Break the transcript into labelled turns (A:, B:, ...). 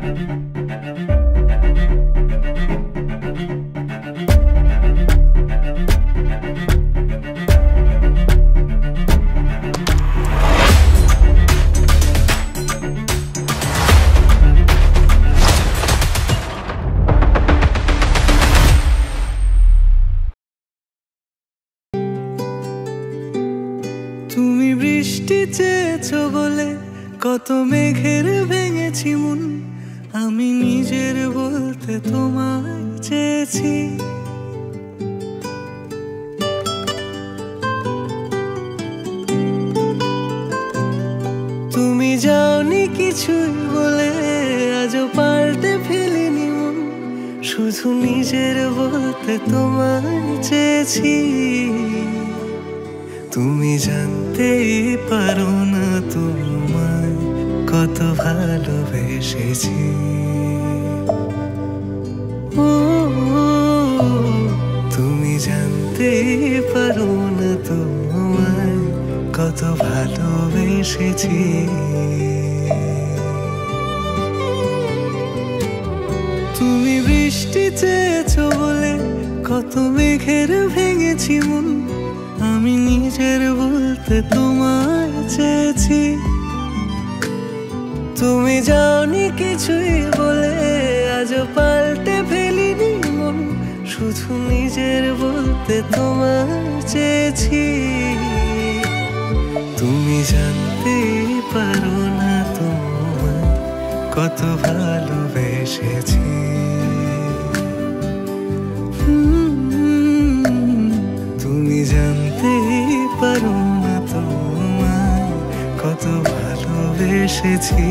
A: তুমি বৃষ্টি চেয়েছো বলে কত মেঘের ভেঙেছি মন, আমি নিজের বলতে তোমায় চেয়েছি। তুমি যাওনি কিছুই বলে আজও পাল্টে ফেলিনি মন, শুধু নিজের বলতে তোমায় চেয়েছি। তুমি জানতেই পারো না তোমায় কত ভালোবেসেছি। ও তুমি জানতেই পারো না তোমায় কত ভালোবেসেছি। তুমি বৃষ্টি চেয়েছো বলে কত মেঘের ভেঙেছি মন, আমি নিজের বলতে তোমায় চেয়েছি। তুমি যাওনি কিছুই বলে আজও পাল্টে ফেলিনি মন, শুধু নিজের বলতে তোমায় চেয়েছি। তুমি জানতেই পারো না তোমায় কত ভালোবেসেছি। তুমি জানতেই পারো না তোমায় কত ভালোবেসেছি।